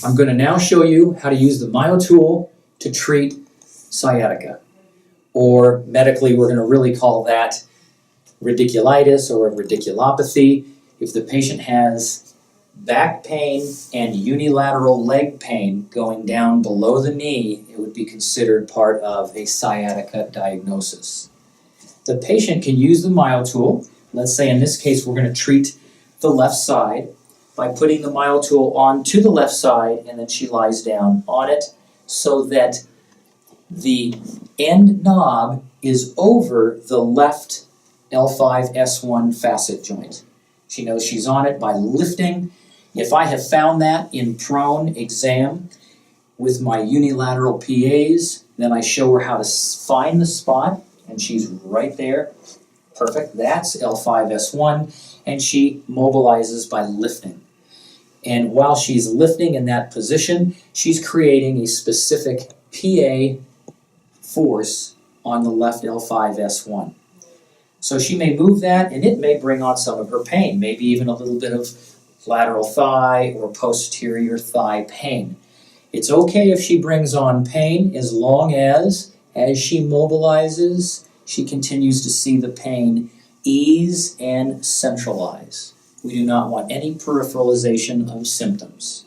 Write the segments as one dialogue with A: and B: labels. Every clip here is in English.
A: I'm going to now show you how to use the MyoTool to treat sciatica, or medically we're going to really call that radiculitis or radiculopathy. If the patient has back pain and unilateral leg pain going down below the knee, it would be considered part of a sciatica diagnosis. The patient can use the MyoTool. Let's say in this case we're going to treat the left side by putting the MyoTool onto the left side, and then she lies down on it so that the end knob is over the left L5-S1 facet joint. She knows she's on it by lifting. If I have found that in prone exam with my unilateral PAs, then I show her how to find the spot, and she's right there. Perfect. That's L5-S1, and she mobilizes by lifting. And while she's lifting in that position, she's creating a specific PA force on the left L5-S1. So she may move that, and it may bring on some of her pain, maybe even a little bit of lateral thigh or posterior thigh pain. It's okay if she brings on pain as long as she mobilizes, she continues to see the pain ease and centralize. We do not want any peripheralization of symptoms.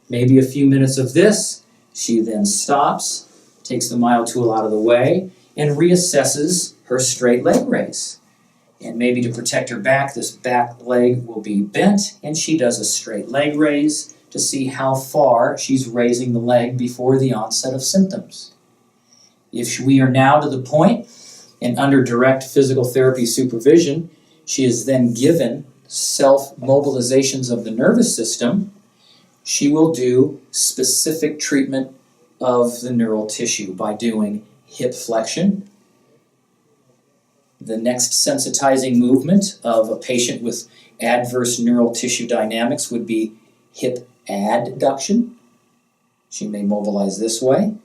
A: Maybe a few minutes of this, she then stops, takes the MyoTool out of the way, and reassesses her straight leg raise. And maybe to protect her back, this back leg will be bent, and she does a straight leg raise to see how far she's raising the leg before the onset of symptoms. If we are now to the point, and under direct physical therapy supervision, she is then given self-mobilizations of the nervous system, she will do specific treatment of the neural tissue by doing hip flexion. The next sensitizing movement of a patient with adverse neural tissue dynamics would be hip adduction. She may mobilize this way.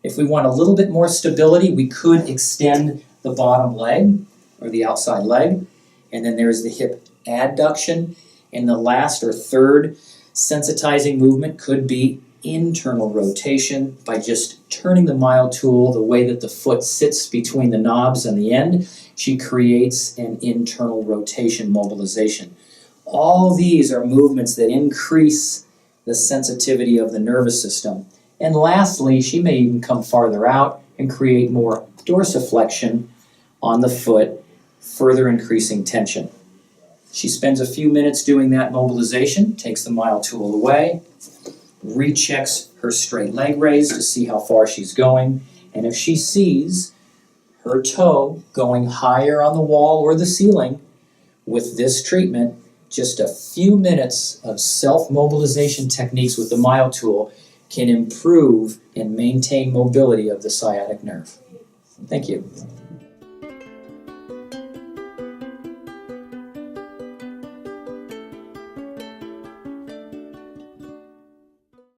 A: If we want a little bit more stability, we could extend the bottom leg or the outside leg, and then there's the hip adduction. And the last or third sensitizing movement could be internal rotation by just turning the MyoTool the way that the foot sits between the knobs and the end. She creates an internal rotation mobilization. All these are movements that increase the sensitivity of the nervous system. And lastly, she may even come farther out and create more dorsiflexion on the foot, further increasing tension. She spends a few minutes doing that mobilization, takes the MyoTool away, rechecks her straight leg raise to see how far she's going, and if she sees her toe going higher on the wall or the ceiling with this treatment, just a few minutes of self-mobilization techniques with the MyoTool can improve and maintain mobility of the sciatic nerve. Thank you.